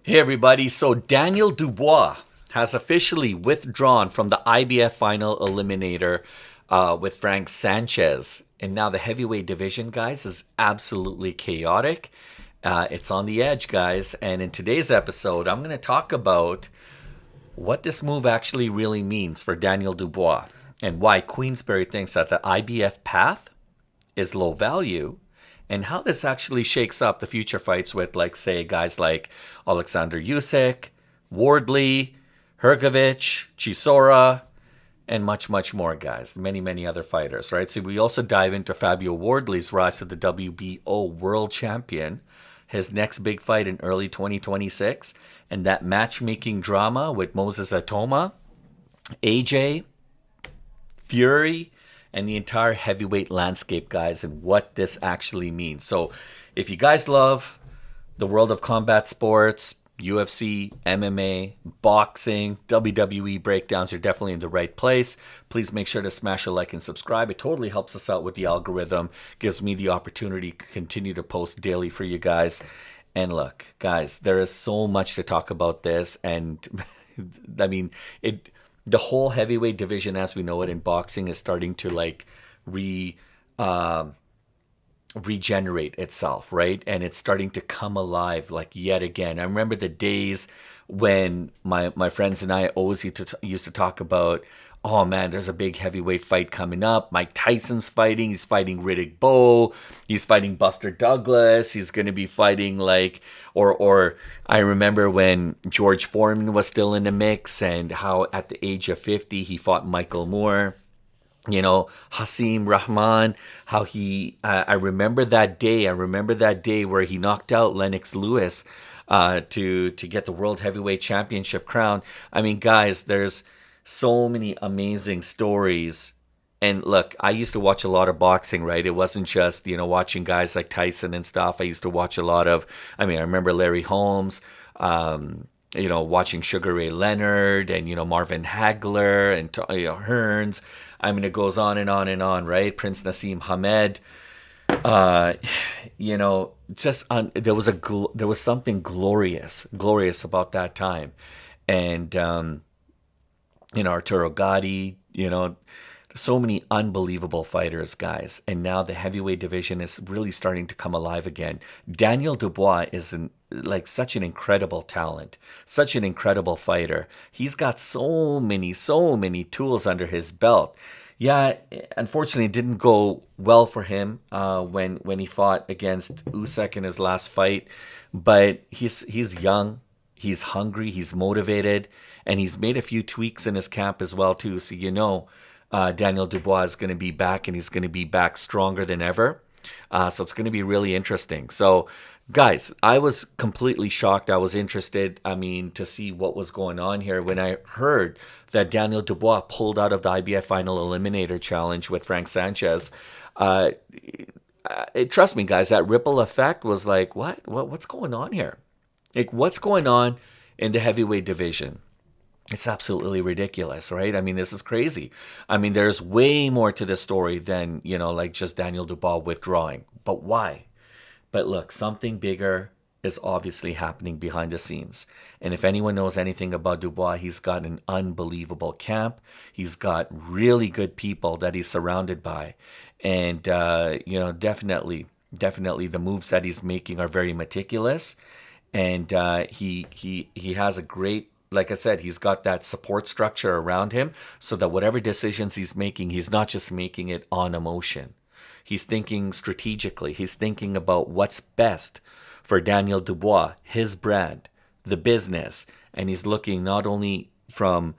Hey everybody, so Daniel Dubois has officially withdrawn from the IBF final eliminator with Frank Sanchez. And now the heavyweight division, guys, is absolutely chaotic. It's on the edge, guys. And in today's episode, I'm going to talk about what this move actually really means for Daniel Dubois and why Queensberry thinks that the IBF path is low value and how this actually shakes up the future fights with, like, say, guys like Alexander Usyk, Wardley, Hrgovic, Chisora, and much, much more, guys. Many, many other fighters, right? So we also dive into Fabio Wardley's rise to the WBO world champion, his next big fight in early 2026, and that matchmaking drama with Moses Itauma, AJ, Fury, and the entire heavyweight landscape, guys, and what this actually means. So if you guys love the world of combat sports, UFC, MMA, boxing, WWE breakdowns, you're definitely in the right place. Please make sure to smash a like and subscribe. It totally helps us out with the algorithm, gives me the opportunity to continue to post daily for you guys. And look, guys, there is so much to talk about this, and I mean, the whole heavyweight division as we know it in boxing is starting to like regenerate itself, right? And it's starting to come alive like yet again. I remember the days when my friends and I always used to talk about, oh man, there's a big heavyweight fight coming up. Mike Tyson's fighting. He's fighting Riddick Bowe. He's fighting Buster Douglas. He's going to be fighting like, or I remember when George Foreman was still in the mix and how at the age of 50 he fought Michael Moore. You know, Hasim Rahman, how I remember that day. I remember that day where he knocked out Lennox Lewis to get the World Heavyweight Championship crown. I mean, guys, there's so many amazing stories. And look, I used to watch a lot of boxing, right? It wasn't just, watching guys like Tyson and stuff. I used to watch a lot of, I remember Larry Holmes, watching Sugar Ray Leonard and, Marvin Hagler and, Hearns. It goes on and on and on, right? Prince Nassim Hamed. There was something glorious about that time. And, Arturo Gatti, so many unbelievable fighters, guys. And now the heavyweight division is really starting to come alive again. Daniel Dubois is such an incredible talent, such an incredible fighter. He's got so many tools under his belt. Yeah, unfortunately, it didn't go well for him when he fought against Usyk in his last fight. But he's young, he's hungry, he's motivated, and he's made a few tweaks in his camp as well too. So Daniel Dubois is going to be back, and he's going to be back stronger than ever. So it's going to be really interesting. So, guys, I was completely shocked. I was interested, to see what was going on here when I heard that Daniel Dubois pulled out of the IBF Final Eliminator Challenge with Frank Sanchez. Trust me, guys, that ripple effect was like, what's going on here? Like, what's going on in the heavyweight division? It's absolutely ridiculous, right? This is crazy. There's way more to this story than, just Daniel Dubois withdrawing. But why? But look, something bigger is obviously happening behind the scenes. And if anyone knows anything about Dubois, he's got an unbelievable camp. He's got really good people that he's surrounded by. And, definitely the moves that he's making are very meticulous. And he has a great, like I said, he's got that support structure around him so that whatever decisions he's making, he's not just making it on emotion. He's thinking strategically. He's thinking about what's best for Daniel Dubois, his brand, the business. And he's looking not only from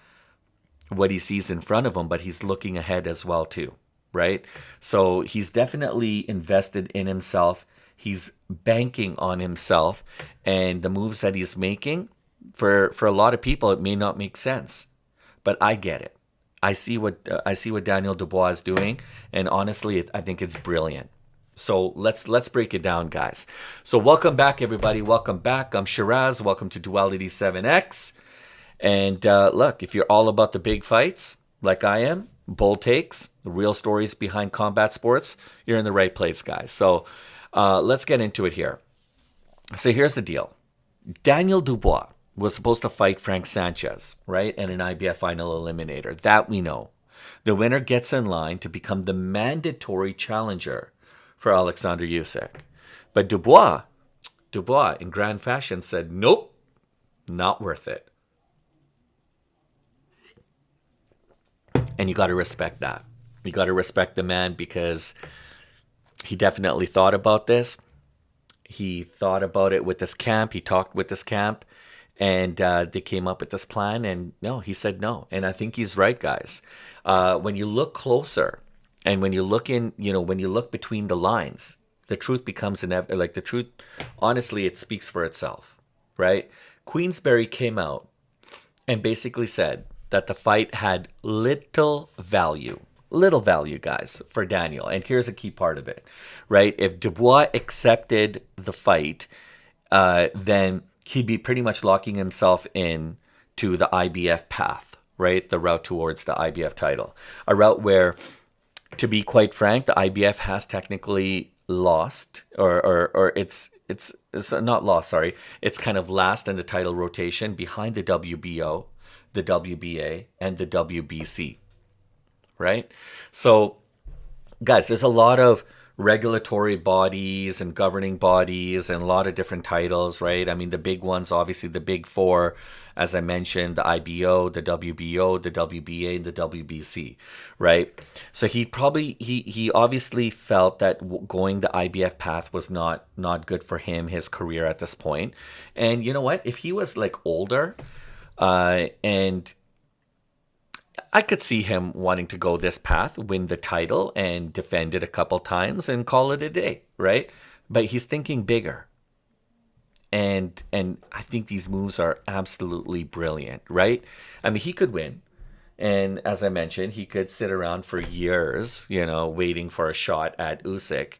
what he sees in front of him, but he's looking ahead as well too, right? So he's definitely invested in himself. He's banking on himself, and the moves that he's making, for a lot of people, it may not make sense, but I get it. I see what Daniel Dubois is doing, and honestly, I think it's brilliant. So let's break it down, guys. So welcome back, everybody. Welcome back. I'm Shiraz. Welcome to Duality 7X. And look, if you're all about the big fights, like I am, bold takes, the real stories behind combat sports, you're in the right place, guys. So let's get into it here. So here's the deal. Daniel Dubois was supposed to fight Frank Sanchez, right? In an IBF final eliminator. That we know. The winner gets in line to become the mandatory challenger for Alexander Usyk. But Dubois, in grand fashion, said, nope, not worth it. And you got to respect that. You got to respect the man because he definitely thought about this. He thought about it with this camp. He talked with this camp. And they came up with this plan. And no, he said no. And I think he's right, guys. When you look closer and when you look when you look between the lines, the truth becomes like the truth. Honestly, it speaks for itself, right? Queensberry came out and basically said that the fight had little value, guys, for Daniel. And here's a key part of it, right? If Dubois accepted the fight, then he'd be pretty much locking himself in to the IBF path, right? The route towards the IBF title, a route where, to be quite frank, the IBF has technically lost, or it's not lost. Sorry, it's kind of last in the title rotation behind the WBO, the WBA, and the WBC, right? So, guys, there's a lot of regulatory bodies and governing bodies and a lot of different titles, right? I mean, the big ones, obviously the big four, as I mentioned, the IBO, the WBO, the WBA, and the WBC, right? So he obviously felt that going the IBF path was not good for him, his career at this point. And you know what? If he was like older, and I could see him wanting to go this path, win the title and defend it a couple times and call it a day, right? But he's thinking bigger. And I think these moves are absolutely brilliant, right? I mean, he could win. And as I mentioned, he could sit around for years, waiting for a shot at Usyk.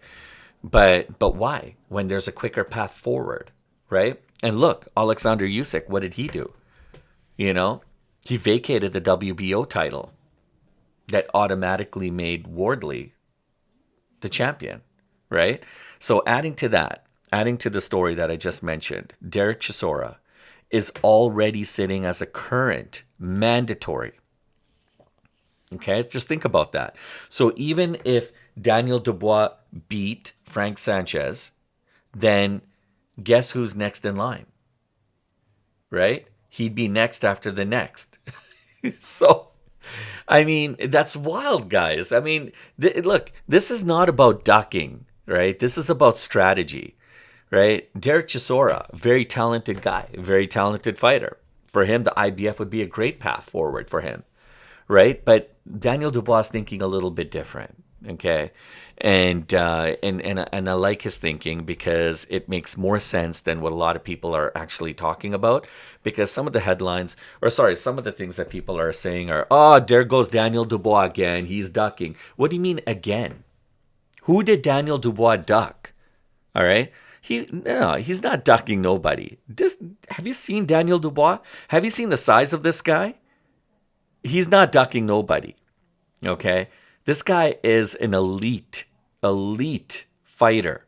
But why? When there's a quicker path forward, right? And look, Alexander Usyk, what did he do? He vacated the WBO title that automatically made Wardley the champion, right? So adding to the story that I just mentioned, Derek Chisora is already sitting as a current mandatory. Okay, just think about that. So even if Daniel Dubois beat Frank Sanchez, then guess who's next in line, right? He'd be next after the next. So, I mean, that's wild, guys. I mean, look, this is not about ducking, right? This is about strategy, right? Derek Chisora, very talented guy, very talented fighter. For him, the IBF would be a great path forward for him, right? But Daniel Dubois is thinking a little bit different, okay? And I like his thinking because it makes more sense than what a lot of people are actually talking about. Because some of the headlines, some of the things that people are saying are, oh, there goes Daniel Dubois again. He's ducking. What do you mean again? Who did Daniel Dubois duck? All right. He's not ducking nobody. Have you seen Daniel Dubois? Have you seen the size of this guy? He's not ducking nobody. Okay. This guy is an elite fighter.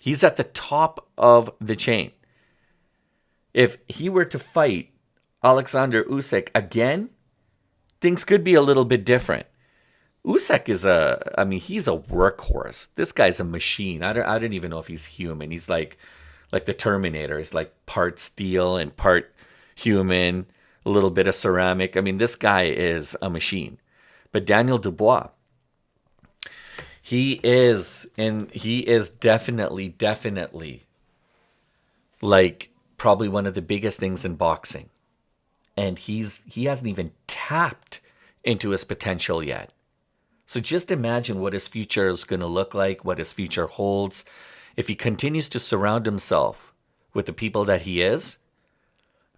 He's at the top of the chain. If he were to fight Alexander Usyk again, things could be a little bit different. Usyk he's a workhorse. This guy's a machine. I don't even know if he's human. He's like the Terminator. He's like part steel and part human, a little bit of ceramic. I mean, this guy is a machine. But Daniel Dubois, he is definitely like probably one of the biggest things in boxing. And he hasn't even tapped into his potential yet. So just imagine what his future is going to look like, what his future holds. If he continues to surround himself with the people that he is,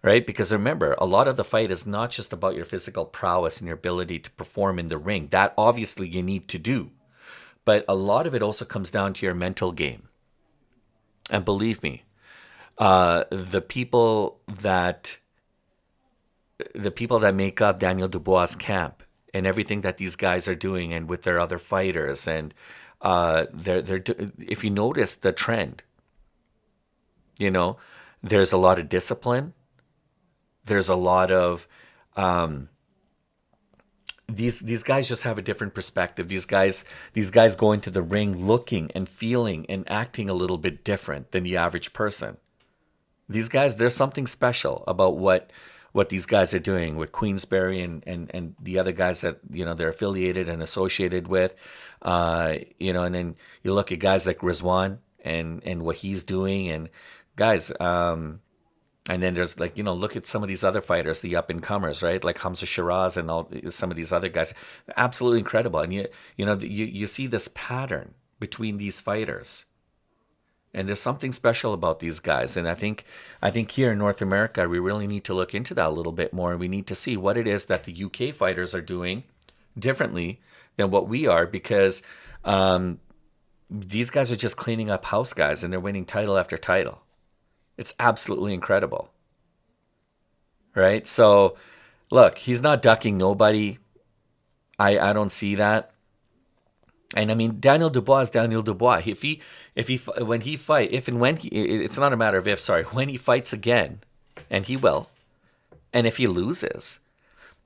right? Because remember, a lot of the fight is not just about your physical prowess and your ability to perform in the ring. That obviously you need to do. But a lot of it also comes down to your mental game. And believe me, the people that make up Daniel Dubois' camp and everything that these guys are doing and with their other fighters, and if you notice the trend, There's a lot of discipline. There's a lot of these guys just have a different perspective. These guys go into the ring looking and feeling and acting a little bit different than the average person. These guys, there's something special about what these guys are doing with Queensberry and the other guys that they're affiliated and associated with. And then you look at guys like Rizwan and what he's doing, and guys. And then there's look at some of these other fighters, the up and comers, right? Like Hamza Shiraz and all some of these other guys, absolutely incredible. And you see this pattern between these fighters, and there's something special about these guys. And I think here in North America, we really need to look into that a little bit more, and we need to see what it is that the UK fighters are doing differently than what we are, because these guys are just cleaning up house, guys, and they're winning title after title. It's absolutely incredible, right? So, look, he's not ducking nobody. I don't see that. And I mean, Daniel Dubois is Daniel Dubois. When he it's not a matter of if, sorry, when he fights again, and he will, and if he loses,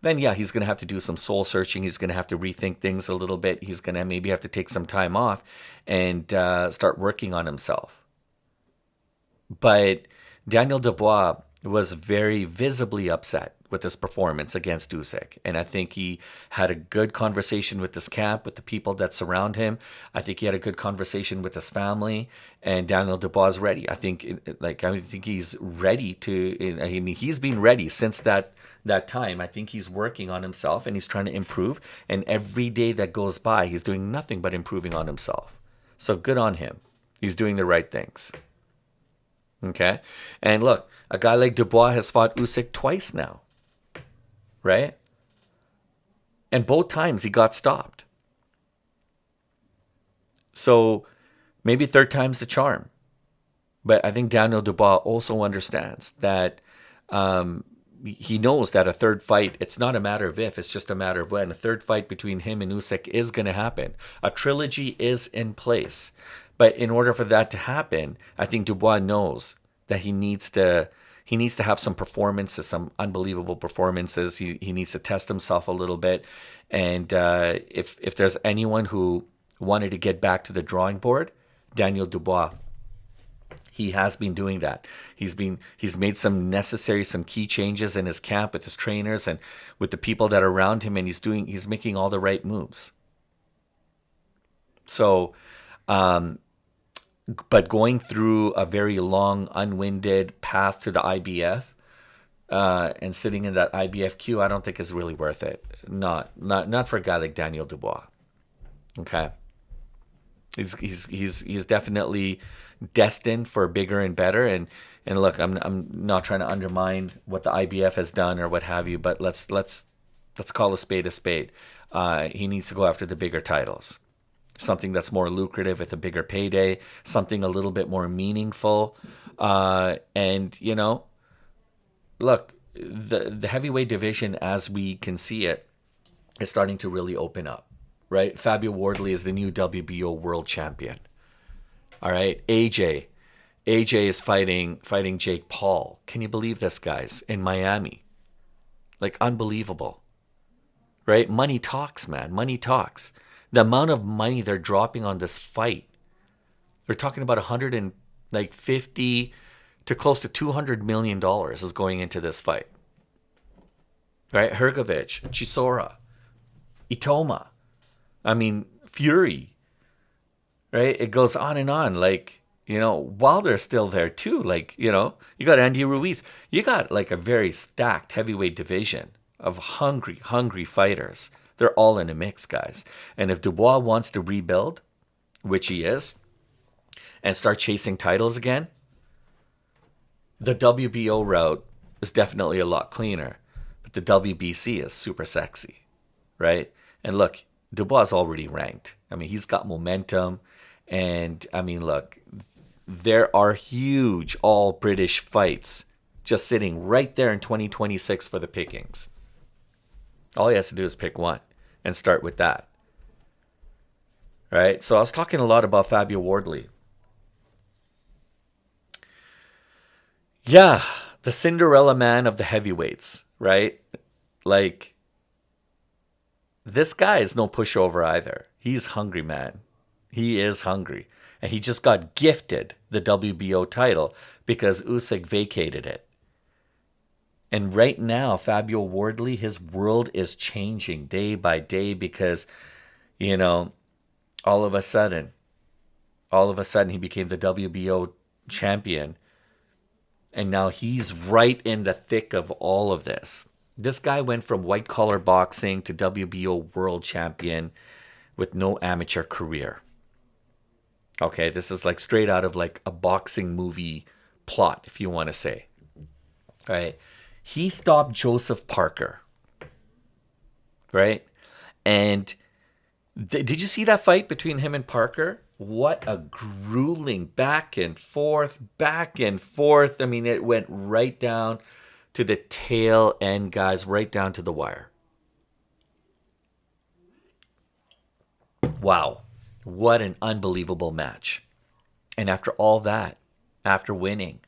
then yeah, he's going to have to do some soul searching. He's going to have to rethink things a little bit. He's going to maybe have to take some time off and start working on himself. But Daniel Dubois was very visibly upset with his performance against Usyk. And I think he had a good conversation with his camp, with the people that surround him. I think he had a good conversation with his family. And Daniel Dubois is ready. I think he's ready to. I mean, he's been ready since that time. I think he's working on himself and he's trying to improve. And every day that goes by, he's doing nothing but improving on himself. So good on him. He's doing the right things. Okay, and look, a guy like Dubois has fought Usyk twice now, right? And both times he got stopped. So maybe third time's the charm. But I think Daniel Dubois also understands that he knows that a third fight, it's not a matter of if, it's just a matter of when. A third fight between him and Usyk is going to happen. A trilogy is in place. But in order for that to happen, I think Dubois knows that he needs to have some performances, some unbelievable performances. He needs to test himself a little bit. And if there's anyone who wanted to get back to the drawing board, Daniel Dubois. He has been doing that. He's made some key changes in his camp with his trainers and with the people that are around him, and he's making all the right moves. So, but going through a very long, unwinded path to the IBF and sitting in that IBF queue, I don't think is really worth it. Not for a guy like Daniel Dubois. Okay, he's definitely destined for bigger and better. And look, I'm not trying to undermine what the IBF has done or what have you, but let's call a spade a spade. He needs to go after the bigger titles. Something that's more lucrative with a bigger payday, something a little bit more meaningful. And, look, the heavyweight division, as we can see it, is starting to really open up, right? Fabio Wardley is the new WBO world champion. All right, AJ is fighting Jake Paul. Can you believe this, guys? In Miami. Like, unbelievable. Right? Money talks, man. Money talks. The amount of money they're dropping on this fight, they're talking about 150 to close to $200 million is going into this fight. Right? Hrgovic, Chisora, Itauma. I mean, Fury. Right? It goes on and on. Like, Wilder's still there too. Like, you got Andy Ruiz. You got like a very stacked heavyweight division of hungry fighters. They're all in a mix, guys. And if Dubois wants to rebuild, which he is, and start chasing titles again, the WBO route is definitely a lot cleaner. But the WBC is super sexy, right? And look, Dubois is already ranked. I mean, he's got momentum. And, I mean, look, there are huge all-British fights just sitting right there in 2026 for the pickings. All he has to do is pick one and start with that. Right? So I was talking a lot about Fabio Wardley. Yeah, the Cinderella man of the heavyweights, right? Like, this guy is no pushover either. He's hungry, man. He is hungry. And he just got gifted the WBO title because Usyk vacated it. And right now, Fabio Wardley, his world is changing day by day because, you know, all of a sudden, he became the WBO champion. And now he's right in the thick of all of this. This guy went from white collar boxing to WBO world champion with no amateur career. Okay, this is like straight out of like a boxing movie plot, if you want to say. Right? He stopped Joseph Parker. Right? And did you see that fight between him and Parker? What a grueling back and forth, back and forth. I mean, it went right down to the tail end, guys, right down to the wire. Wow. What an unbelievable match. And after all that, after winning,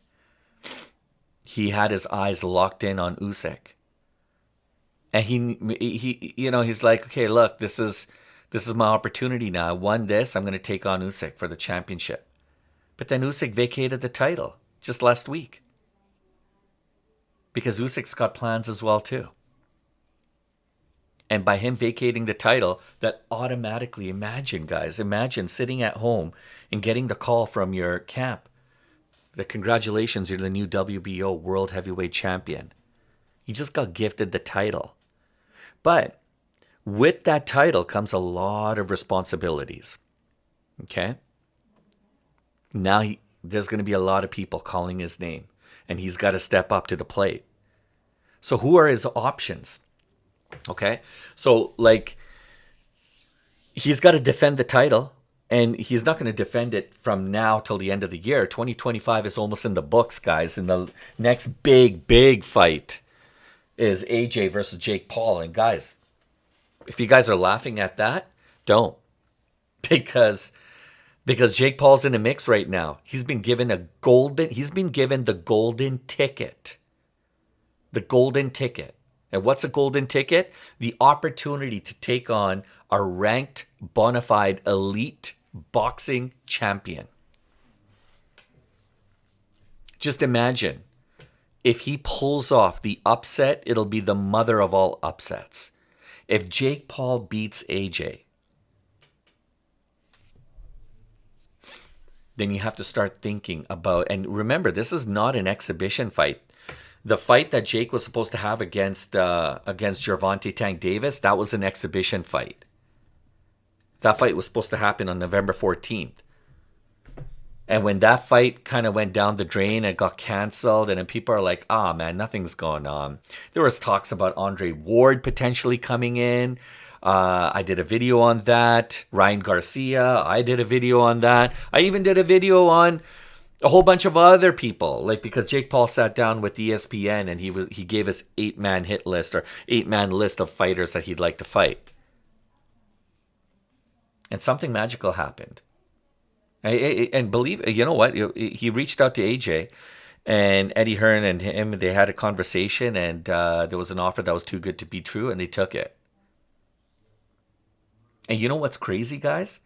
he had his eyes locked in on Usyk. And he's like, okay, look, this is my opportunity now. I won this. I'm going to take on Usyk for the championship. But then Usyk vacated the title just last week. Because Usyk's got plans as well, too. And by him vacating the title, that automatically, imagine sitting at home and getting the call from your camp. The congratulations, you're the new WBO World Heavyweight Champion. You just got gifted the title. But with that title comes a lot of responsibilities. Okay? Now there's going to be a lot of people calling his name. And he's got to step up to the plate. So who are his options? Okay? So, like, he's got to defend the title. And he's not going to defend it from now till the end of the year. 2025 is almost in the books, guys. And the next big fight is AJ versus Jake Paul. And guys, if you guys are laughing at that, don't. Because Jake Paul's in the mix right now. He's been given the golden ticket. The golden ticket. And what's a golden ticket? The opportunity to take on a ranked, bona fide, elite boxing champion. Just imagine. If he pulls off the upset, it'll be the mother of all upsets. If Jake Paul beats AJ, then you have to start thinking about, and remember, this is not an exhibition fight. The fight that Jake was supposed to have against Gervonta Tank Davis, that was an exhibition fight. That fight was supposed to happen on November 14th. And when that fight kind of went down the drain and got canceled, and then people are like, man, nothing's going on. There was talks about Andre Ward potentially coming in. I did a video on that. Ryan Garcia, I did a video on that. I even did a video on a whole bunch of other people, like, because Jake Paul sat down with ESPN and he gave us 8-man hit list or 8-man list of fighters that he'd like to fight. And something magical happened. And believe, you know what? He reached out to AJ and Eddie Hearn and him. They had a conversation, and there was an offer that was too good to be true, and they took it. And you know what's crazy, guys?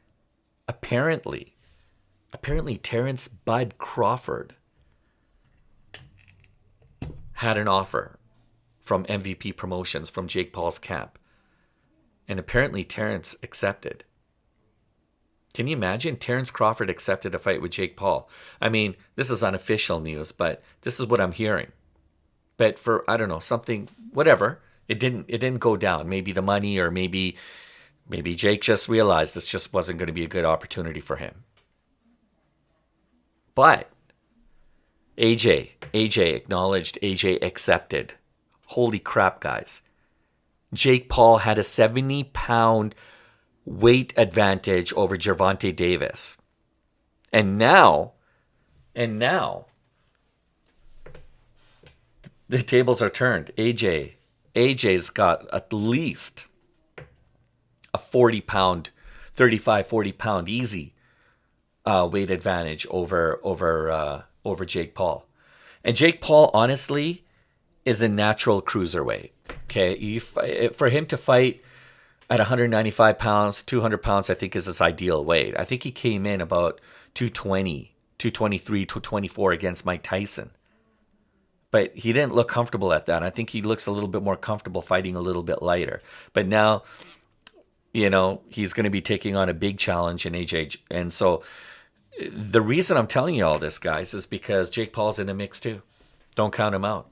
Apparently Terrence Bud Crawford had an offer from MVP Promotions, from Jake Paul's camp. And apparently Terrence accepted. Can you imagine? Terrence Crawford accepted a fight with Jake Paul. I mean, this is unofficial news, but this is what I'm hearing. But for, I don't know, something, whatever, it didn't go down. Maybe the money, or maybe Jake just realized this just wasn't going to be a good opportunity for him. But AJ acknowledged, AJ accepted. Holy crap, guys. Jake Paul had a 70-pound weight advantage over Gervonta Davis. And now the tables are turned. AJ's got at least a 40-pound, 35, 40-pound easy weight advantage over Jake Paul. And Jake Paul, honestly, is a natural cruiserweight. Okay, for him to fight at 195 pounds, 200 pounds, I think is his ideal weight. I think he came in about 220, 223, 224 against Mike Tyson. But he didn't look comfortable at that. I think he looks a little bit more comfortable fighting a little bit lighter. But now, he's going to be taking on a big challenge in AJ. And so the reason I'm telling you all this, guys, is because Jake Paul's in the mix too. Don't count him out.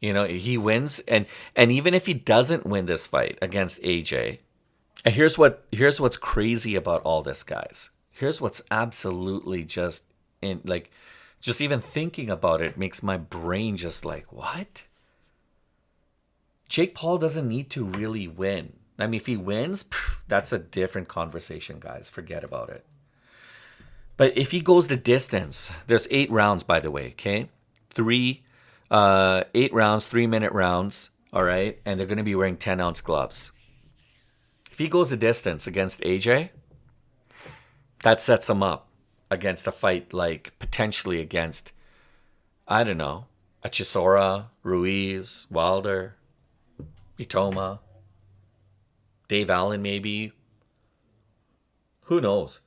He wins, and even if he doesn't win this fight against AJ, and here's what's crazy about all this, guys. Here's what's absolutely just even thinking about it makes my brain just like, what? Jake Paul doesn't need to really win. I mean, if he wins, that's a different conversation, guys. Forget about it. But if he goes the distance, there's 8 rounds, by the way, okay? 8 rounds, 3-minute rounds, all right? And they're going to be wearing 10-ounce gloves. If he goes the distance against AJ, that sets him up against a fight like potentially against, I don't know, a Chisora, Ruiz, Wilder, Itauma, Dave Allen maybe. Who knows?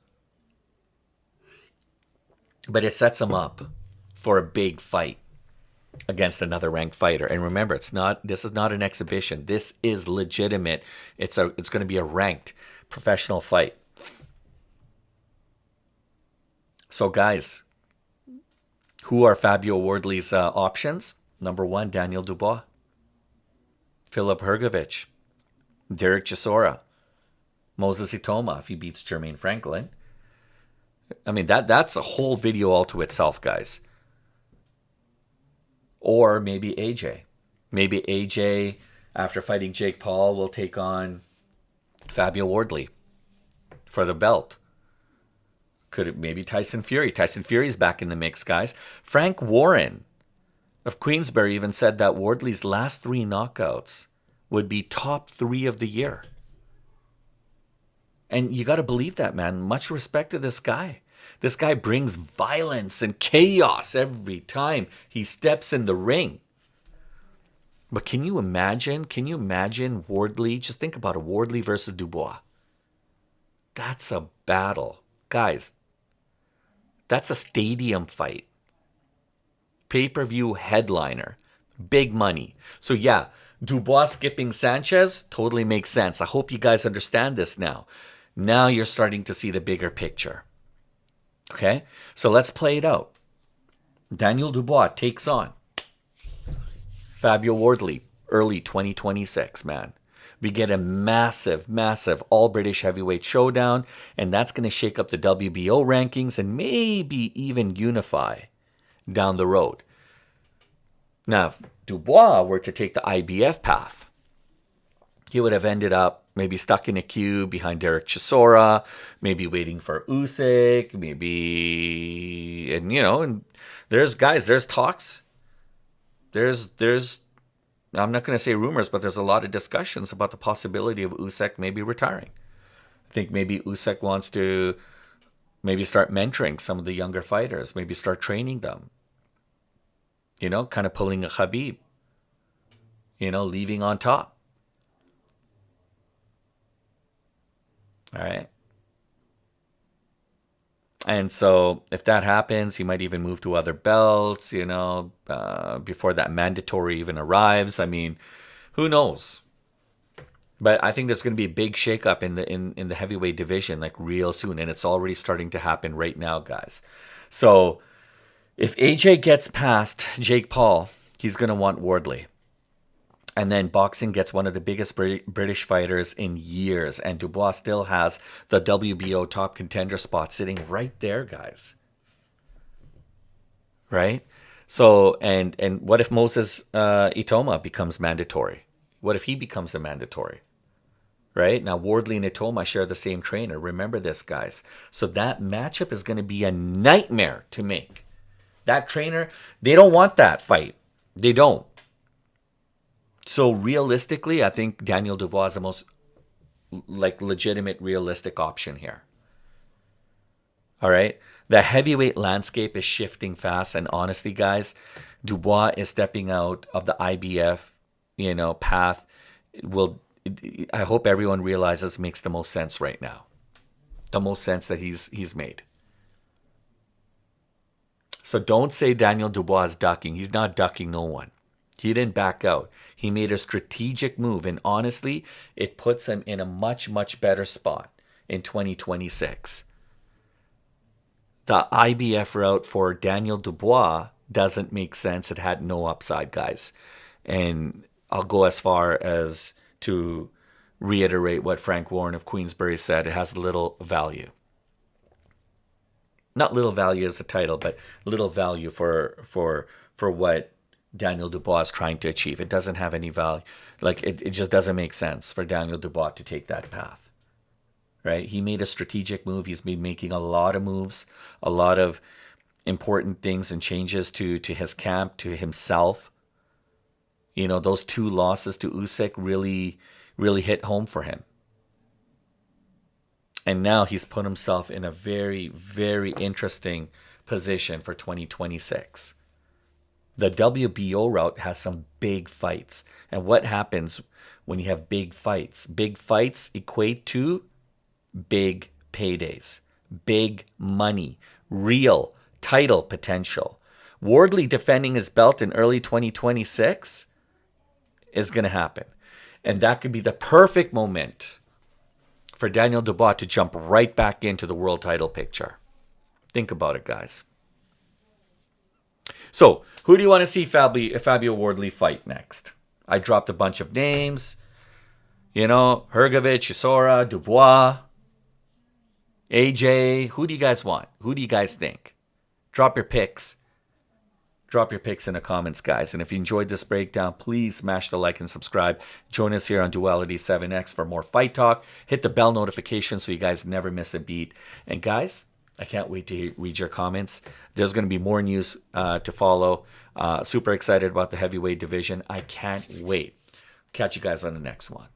But it sets him up for a big fight against another ranked fighter. And remember, this is not an exhibition. This is legitimate. It's going to be a ranked professional fight. So guys, who are Fabio Wardley's options? Number 1, Daniel Dubois, Filip Hrgovic, Derek Chisora, Moses Itauma if he beats Jermaine Franklin. I mean, that's a whole video all to itself, guys. Or maybe AJ. Maybe AJ, after fighting Jake Paul, will take on Fabio Wardley for the belt. Could it maybe Tyson Fury? Tyson Fury's back in the mix, guys. Frank Warren of Queensberry even said that Wardley's last 3 knockouts would be top 3 of the year. And you got to believe that, man. Much respect to this guy. This guy brings violence and chaos every time he steps in the ring. But can you imagine Wardley? Just think about it. Wardley versus Dubois. That's a battle. Guys, that's a stadium fight. Pay-per-view headliner. Big money. So yeah, Dubois skipping Sanchez totally makes sense. I hope you guys understand this now. Now you're starting to see the bigger picture. Okay? So let's play it out. Daniel Dubois takes on Fabio Wardley early 2026, man. We get a massive, massive all-British heavyweight showdown, and that's going to shake up the WBO rankings and maybe even unify down the road. Now, if Dubois were to take the IBF path, he would have ended up maybe stuck in a queue behind Derek Chisora, maybe waiting for Usyk, and there's talks. There's I'm not going to say rumors, but there's a lot of discussions about the possibility of Usyk maybe retiring. I think maybe Usyk wants to maybe start mentoring some of the younger fighters, maybe start training them. Kind of pulling a Khabib. Leaving on top. All right. And so if that happens, he might even move to other belts, before that mandatory even arrives. I mean, who knows? But I think there's going to be a big shakeup in the heavyweight division like real soon. And it's already starting to happen right now, guys. So if AJ gets past Jake Paul, he's going to want Wardley. And then boxing gets one of the biggest British fighters in years. And Dubois still has the WBO top contender spot sitting right there, guys. Right? So, and what if Moses Itauma becomes mandatory? What if he becomes the mandatory? Right? Now, Wardley and Itauma share the same trainer. Remember this, guys. So that matchup is going to be a nightmare to make. That trainer, they don't want that fight. They don't. So realistically, I think Daniel Dubois is the most legitimate, realistic option here. All right? The heavyweight landscape is shifting fast. And honestly, guys, Dubois is stepping out of the IBF, path. I hope everyone realizes makes the most sense right now. The most sense that he's made. So don't say Daniel Dubois is ducking. He's not ducking no one. He didn't back out. He made a strategic move, and honestly, it puts him in a much, much better spot in 2026. The IBF route for Daniel Dubois doesn't make sense. It had no upside, guys. And I'll go as far as to reiterate what Frank Warren of Queensberry said. It has little value. Not little value as the title, but little value for what Daniel Dubois is trying to achieve. It doesn't have any value. Like, it just doesn't make sense for Daniel Dubois to take that path. Right? He made a strategic move. He's been making a lot of moves, a lot of important things and changes to his camp, to himself. Those 2 losses to Usyk really, really hit home for him. And now he's put himself in a very, very interesting position for 2026. The WBO route has some big fights. And what happens when you have big fights? Big fights equate to big paydays, big money, real title potential. Wardley defending his belt in early 2026 is going to happen. And that could be the perfect moment for Daniel Dubois to jump right back into the world title picture. Think about it, guys. So, who do you want to see Fabio Wardley fight next? I dropped a bunch of names. Hrgovic, Chisora, Dubois, AJ. Who do you guys want? Who do you guys think? Drop your picks. Drop your picks in the comments, guys. And if you enjoyed this breakdown, please smash the like and subscribe. Join us here on Duality 7X for more fight talk. Hit the bell notification so you guys never miss a beat. And guys, I can't wait to read your comments. There's going to be more news to follow. Super excited about the heavyweight division. I can't wait. Catch you guys on the next one.